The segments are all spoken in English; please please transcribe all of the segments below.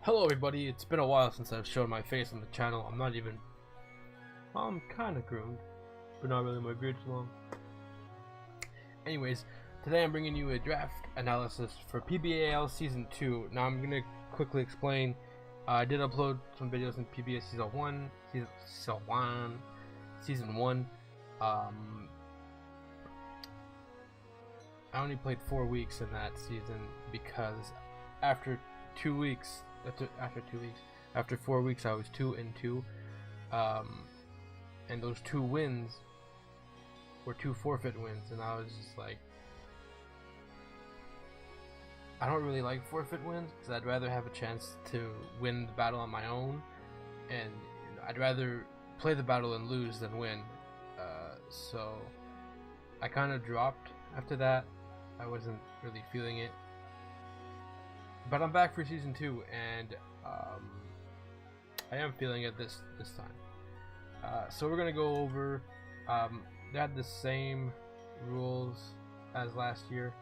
Hello everybody, it's been a while since I've shown my face on the channel. I'm kinda groomed, but not really, my beard's long. Anyways, today I'm bringing you a draft analysis for PBAL Season 2. Now I'm gonna quickly explain. I did upload some videos in PBA Season 1. I only played 4 weeks in that season because after 4 weeks I was 2-2, and those 2 wins were 2 forfeit wins, and I was just like, I don't really like forfeit wins because I'd rather have a chance to win the battle on my own, and I'd rather play the battle and lose than win. So I kind of dropped after that. I wasn't really feeling it. But I'm back for Season 2, and I am feeling it this time. So we're gonna go over. They had the same rules as last year.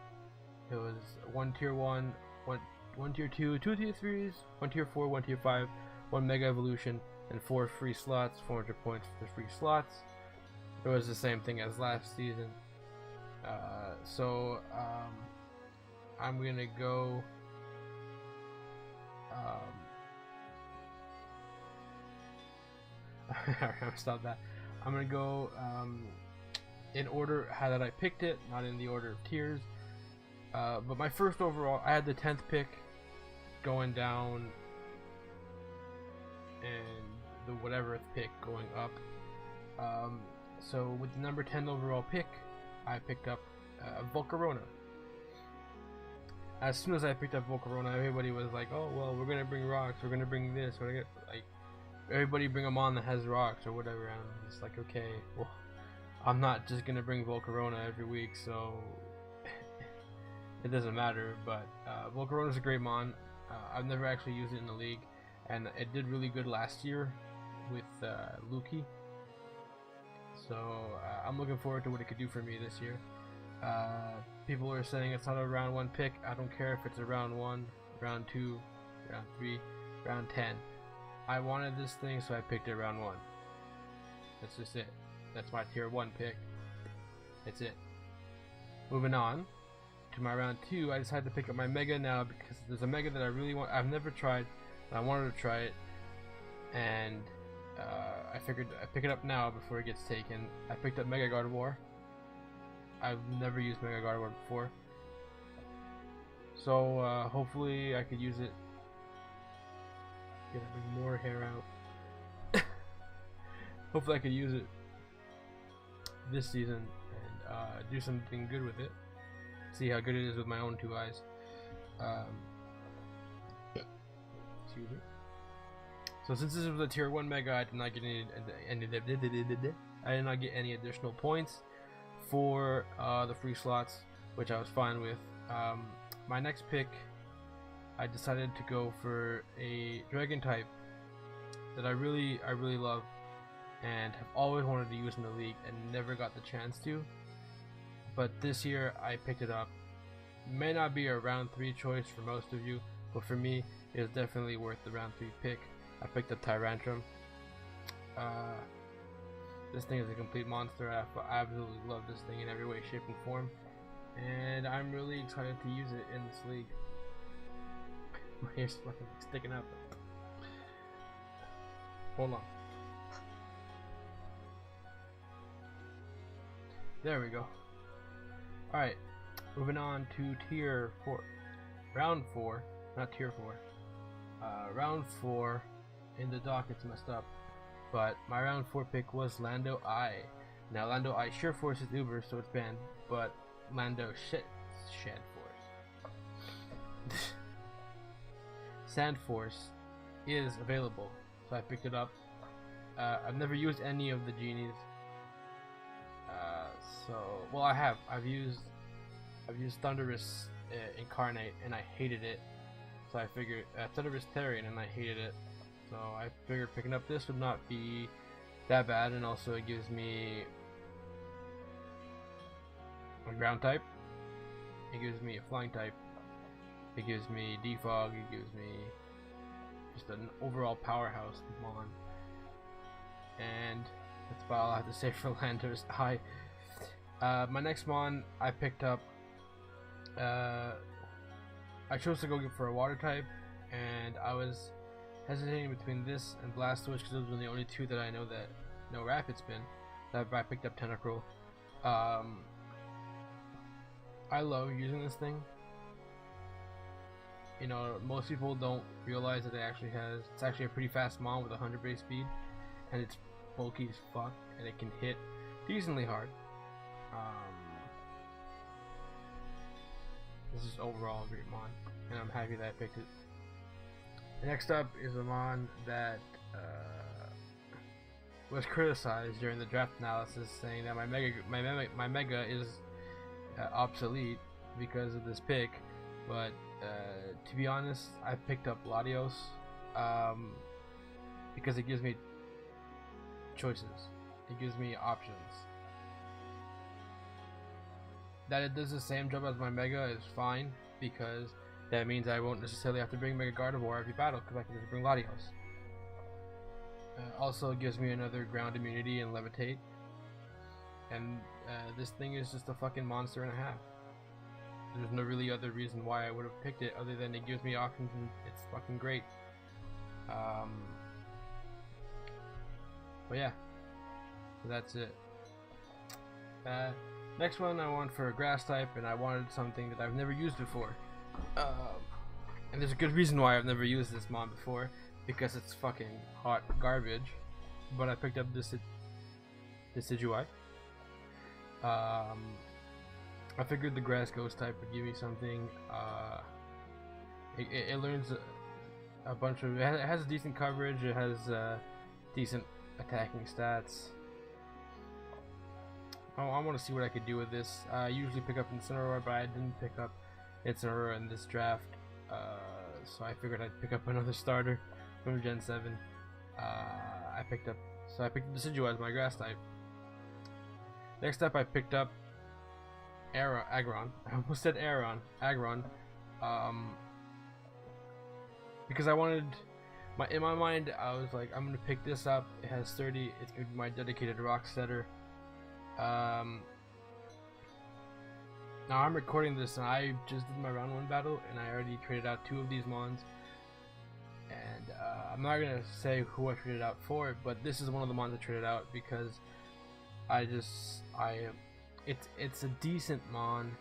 It was 1 tier 1, 1 tier 2, 2 tier 3s, 1 tier 4, 1 tier 5, 1 mega evolution, and 4 free slots, 400 points for the free slots. It was the same thing as last season. I'm gonna go. I stopped that. I'm gonna go in order how that I picked it, not in the order of tiers. But my first overall, I had the 10th pick going down, and the whateverth pick going up. So with the number 10 overall pick, I picked up Volcarona. As soon as I picked up Volcarona, everybody was like, "Oh well, we're gonna bring rocks. We're gonna bring this. We're gonna like everybody bring them on that has rocks or whatever." And I'm just like, okay, well, I'm not just gonna bring Volcarona every week, so it doesn't matter. But Volcarona is a great mon. I've never actually used it in the league, and it did really good last year with Luki. So I'm looking forward to what it could do for me this year. People are saying it's not a round 1 pick. I don't care if it's a round 1, round 2, round 3, round 10. I wanted this thing, so I picked it round 1. That's just it. That's my tier 1 pick. That's it. Moving on to my round 2, I decided to pick up my mega now because there's a mega that I really want. I've never tried, but I wanted to try it, and I figured I'd pick it up now before it gets taken. I picked up Mega Gardevoir. I've never used Mega Gardevoir before, so hopefully I could use it. Get more hair out. Hopefully I could use it this season and do something good with it. See how good it is with my own 2 eyes. Excuse me. So since this was a tier 1 mega, I did not get any additional points for the free slots, which I was fine with. My next pick, I decided to go for a dragon type that I really love and have always wanted to use in the league and never got the chance to. But this year I picked it up. May not be a round 3 choice for most of you, but for me it is definitely worth the round 3 pick. I picked up Tyrantrum. This thing is a complete monster. I absolutely love this thing in every way, shape, and form, and I'm really excited to use it in this league. My hair's fucking sticking up. Hold on. There we go. Alright, moving on to tier 4. Round 4, not tier 4. Round 4, in the dock it's messed up. But my round 4 pick was Lando I. Now Lando I Sheer Force is Uber, so it's banned, but Lando Shed Force Sand Force is available, so I picked it up. I've never used any of the genies. Well, I've used Thunderous Incarnate, and I hated it. So I figured Thunderous Therian, and I hated it. So I figured picking up this would not be that bad, and also it gives me a ground type, it gives me a flying type, it gives me defog, it gives me just an overall powerhouse Mon. And that's about all I have to say for Landers. My next Mon I picked up. I chose to go for a water type, and I was hesitating between this and Blastoise because those were the only two that I know that no Rapid Spin. That I picked up Tentacruel. I love using this thing. You know, most people don't realize that it's actually a pretty fast Mon with 100 base speed, and it's bulky as fuck, and it can hit decently hard. This is overall a great Mon, and I'm happy that I picked it. Next up is a Mon that was criticized during the draft analysis, saying that my Mega is obsolete because of this pick, but to be honest, I picked up Latios because it gives me choices. It gives me options. That it does the same job as my Mega is fine, because that means I won't necessarily have to bring Mega Gardevoir every battle, because I can just bring Latios. Also, it gives me another ground immunity and levitate, and this thing is just a fucking monster and a half. There's no really other reason why I would have picked it other than it gives me options and it's fucking great. But yeah, so that's it. Next one I want for a grass type, and I wanted something that I've never used before. And there's a good reason why I've never used this Mon before, because it's fucking hot garbage. But I picked up this Decidueye. I figured the grass ghost type would give me something. It learns a bunch of. It has decent coverage. It has decent attacking stats. Oh, I want to see what I could do with this. I usually pick up Incineroar, but I didn't pick up Incineroar in this draft, so I figured I'd pick up another starter from Gen 7. I picked up Decidueye as my grass type. Next up, I picked up Aggron. I almost said Aggron. Because I wanted, in my mind, I was like, I'm gonna pick this up. It has 30. It's gonna be my dedicated rock setter. Now I'm recording this, and I just did my round 1 battle, and I already traded out 2 of these Mons. And I'm not gonna say who I traded out for, but this is one of the Mons I traded out because it's a decent Mon.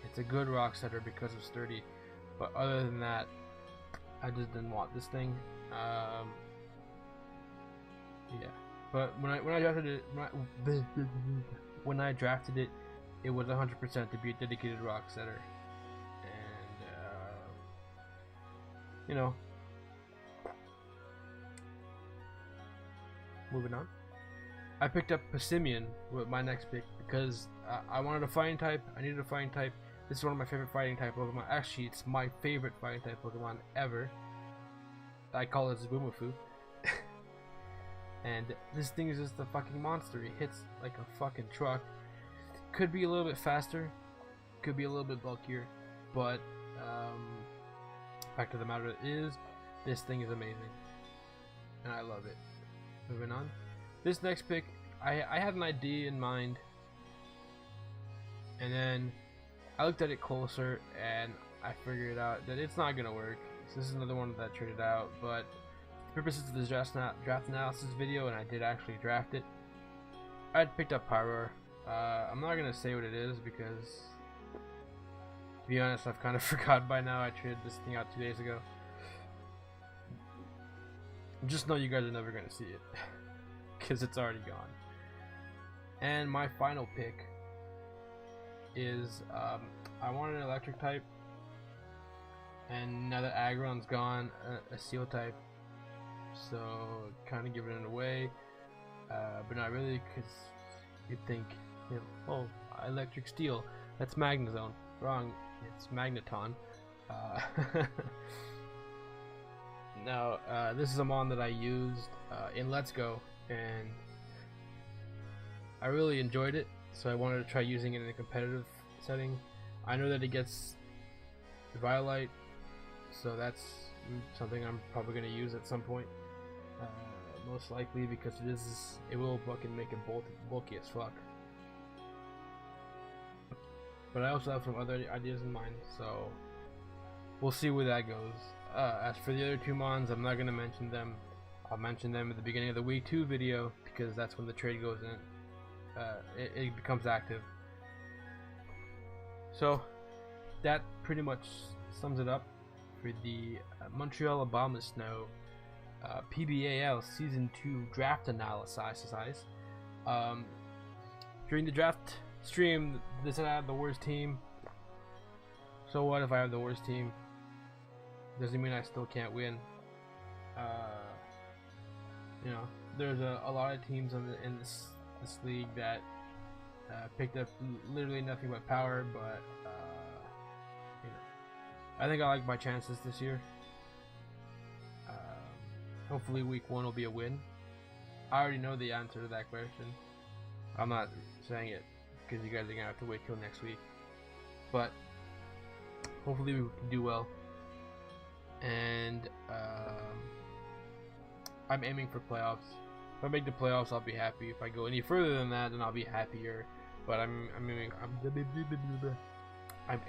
It's a good rock setter because of sturdy, but other than that, I just didn't want this thing. Yeah, but when I drafted it, it was 100% to be a dedicated rock setter, and you know, moving on. I picked up Passimian with my next pick because I wanted a fighting type. I needed a fighting type. This is one of my favorite fighting type Pokemon. Actually, it's my favorite fighting type Pokemon ever. I call it Zubumafu. And this thing is just a fucking monster. It hits like a fucking truck. Could be a little bit faster. Could be a little bit bulkier. But fact of the matter is, this thing is amazing. And I love it. Moving on. This next pick, I had an idea in mind, and then I looked at it closer and I figured out that it's not gonna work. So this is another one that I traded out, but for purposes of this draft analysis video, and I did actually draft it, I picked up Pyroar. I'm not gonna say what it is because, to be honest, I've kind of forgot by now. I traded this thing out 2 days ago. Just know you guys are never gonna see it. Because it's already gone. And my final pick is I wanted an electric type, and now that Aggron's gone, a steel type, so kind of giving it away, but not really, because you'd think, you know, oh, electric steel, that's Magnezone. Wrong, it's Magneton. Now this is a Mon that I used in Let's Go, and I really enjoyed it, so I wanted to try using it in a competitive setting. I know that it gets Violite, so that's something I'm probably going to use at some point. Most likely because it will fucking make it bulky as fuck. But I also have some other ideas in mind, so we'll see where that goes. As for the other 2 mons, I'm not going to mention them. I'll mention them at the beginning of the week 2 video because that's when the trade goes in. It becomes active. So that pretty much sums it up for the Montreal ABOMASNOW PBAL Season 2 draft analysis. During the draft stream, they said I have the worst team. So what if I have the worst team? Doesn't mean I still can't win. You know, there's a lot of teams in this league that picked up literally nothing but power, but you know, I think I like my chances this year. Hopefully week 1 will be a win. I already know the answer to that question. I'm not saying it because you guys are gonna have to wait till next week, but hopefully we can do well. And I'm aiming for playoffs. If I make the playoffs, I'll be happy. If I go any further than that, then I'll be happier. But I'm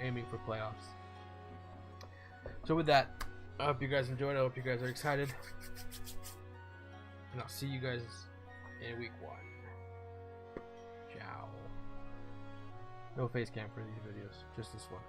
aiming for playoffs. So with that, I hope you guys enjoyed. I hope you guys are excited. And I'll see you guys in week 1. Ciao. No face cam for these videos, just this one.